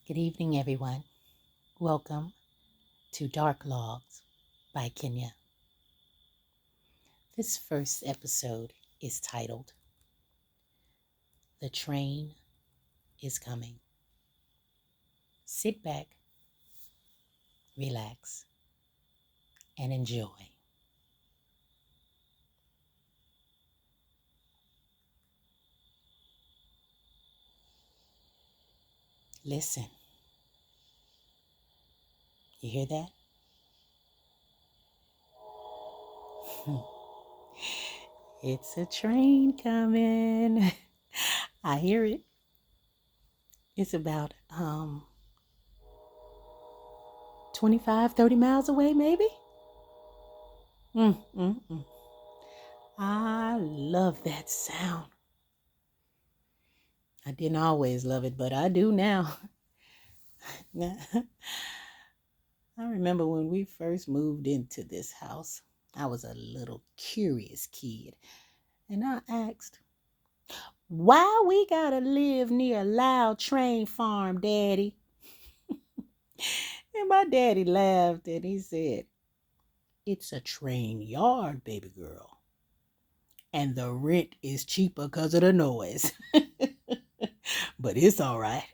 Good evening, everyone. Welcome to Dark-logue by Kenya. This first episode is titled, The Train is Coming. Sit back, relax, and enjoy. Listen. You hear that? It's a train coming. I hear it. It's about 25, 30 miles away, maybe? Mm, mm, mm. I love that sound. I didn't always love it, but I do now. I remember when we first moved into this house, I was a little curious kid, and I asked, why we gotta live near a loud train farm, Daddy? And my daddy laughed and he said, it's a train yard, baby girl. And the rent is cheaper because of the noise. But it's all right.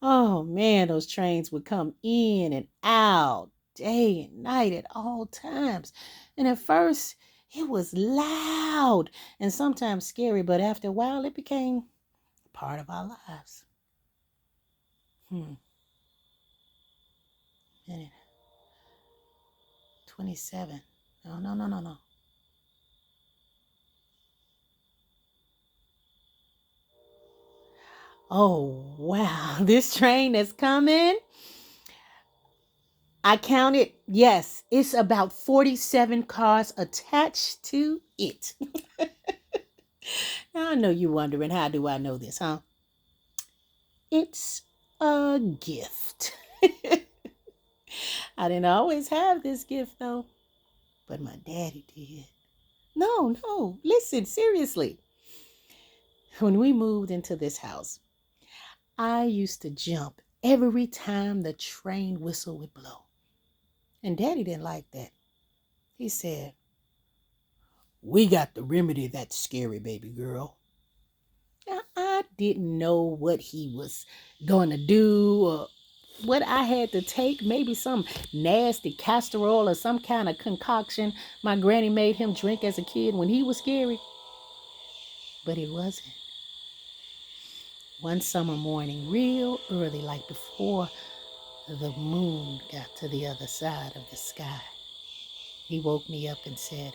Oh man, those trains would come in and out day and night at all times. And at first, it was loud and sometimes scary, but after a while, it became part of our lives. Minute 27. No. Oh, wow. This train is coming. I counted. Yes, it's about 47 cars attached to it. Now, I know you're wondering, how do I know this, huh? It's a gift. I didn't always have this gift, though, but my daddy did. No, listen, seriously. When we moved into this house, I used to jump every time the train whistle would blow. And Daddy didn't like that. He said, we got to remedy that scary baby girl. Now, I didn't know what he was going to do or what I had to take. Maybe some nasty castor oil or some kind of concoction my granny made him drink as a kid when he was scary. But it wasn't. One summer morning, real early, like before the moon got to the other side of the sky, he woke me up and said,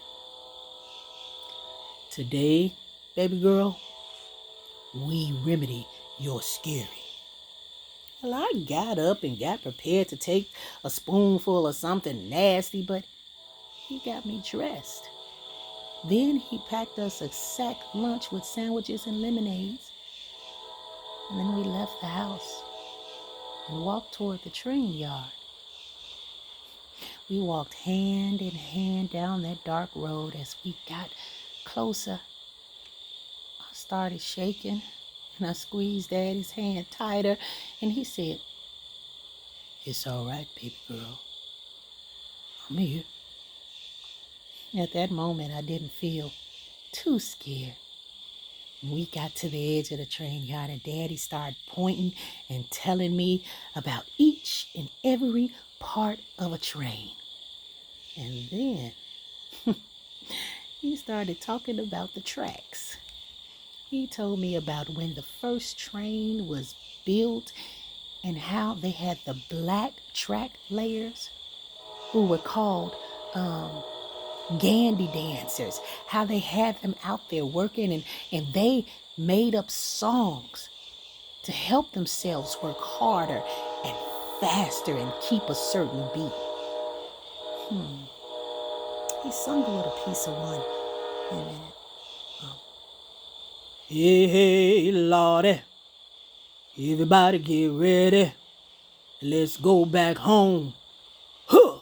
today, baby girl, we remedy your scary. Well, I got up and got prepared to take a spoonful of something nasty, but he got me dressed. Then he packed us a sack lunch with sandwiches and lemonades. And then we left the house and walked toward the train yard. We walked hand in hand down that dark road. As we got closer, I started shaking and I squeezed Daddy's hand tighter and he said, it's all right, baby girl. I'm here. At that moment, I didn't feel too scared. We got to the edge of the train yard and Daddy started pointing and telling me about each and every part of a train. And then he started talking about the tracks. He told me about when the first train was built and how they had the black track layers who were called Gandy dancers, how they had them out there working and they made up songs to help themselves work harder and faster and keep a certain beat. He sung a little piece of one in a minute. Hey, Lordy, everybody get ready. Let's go back home. Huh!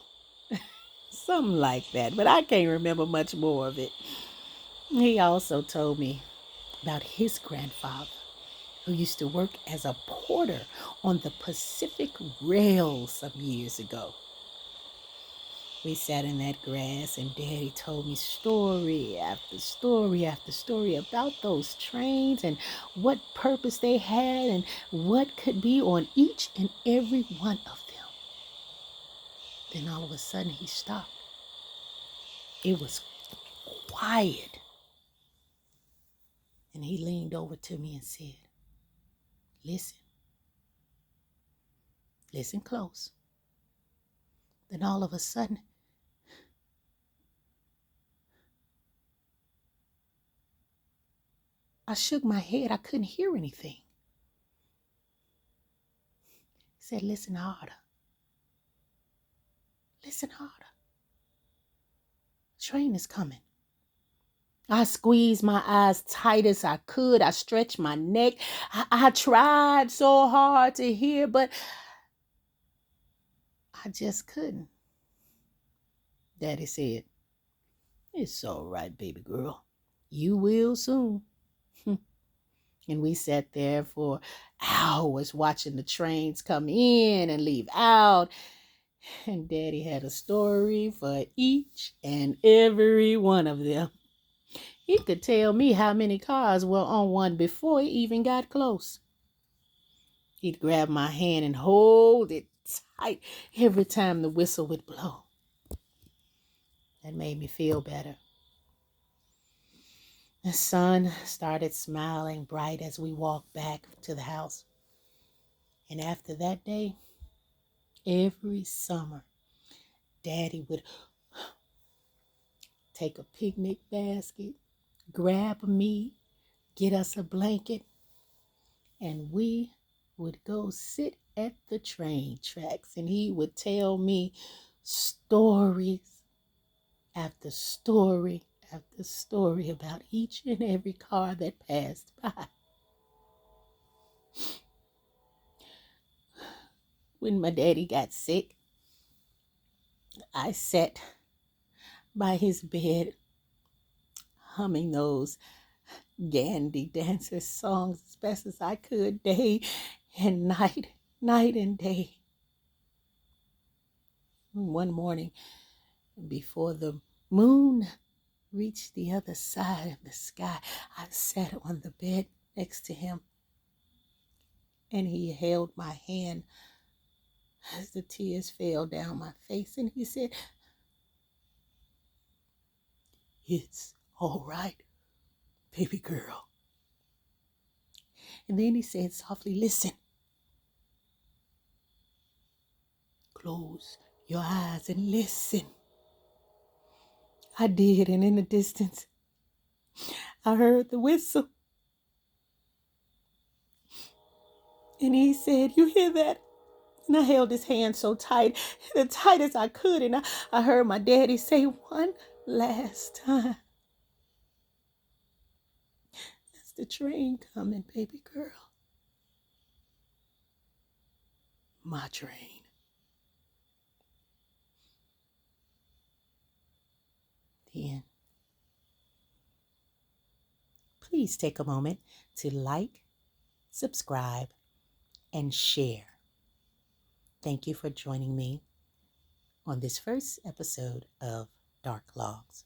Something like that, but I can't remember much more of it. He also told me about his grandfather who used to work as a porter on the Pacific Rail some years ago. We sat in that grass and Daddy told me story after story after story about those trains and what purpose they had and what could be on each and every one of them. Then all of a sudden he stopped. It was quiet. And he leaned over to me and said, listen, listen close. Then all of a sudden, I shook my head. I couldn't hear anything. He said, listen harder. Listen harder. The train is coming. I squeezed my eyes tight as I could. I stretched my neck. I tried so hard to hear, but I just couldn't. Daddy said, it's all right, baby girl. You will soon. And we sat there for hours watching the trains come in and leave out. And Daddy had a story for each and every one of them. He could tell me how many cars were on one before he even got close. He'd grab my hand and hold it tight every time the whistle would blow. That made me feel better. The sun started smiling bright as we walked back to the house. And after that day, every summer, Daddy would take a picnic basket, grab me, get us a blanket, and we would go sit at the train tracks, and he would tell me stories after story after story about each and every car that passed by. When my daddy got sick, I sat by his bed humming those Gandhi dancer songs as best as I could, day and night, night and day. One morning, before the moon reached the other side of the sky, I sat on the bed next to him, and he held my hand as the tears fell down my face, and he said, it's all right, baby girl. And then he said softly, listen, close your eyes and listen. I did, and in the distance, I heard the whistle. And he said, you hear that? And I held his hand so tight, as tight as I could, and I heard my daddy say one last time, that's the train coming, baby girl. My train. The end. Please take a moment to like, subscribe, and share. Thank you for joining me on this first episode of Dark Logs.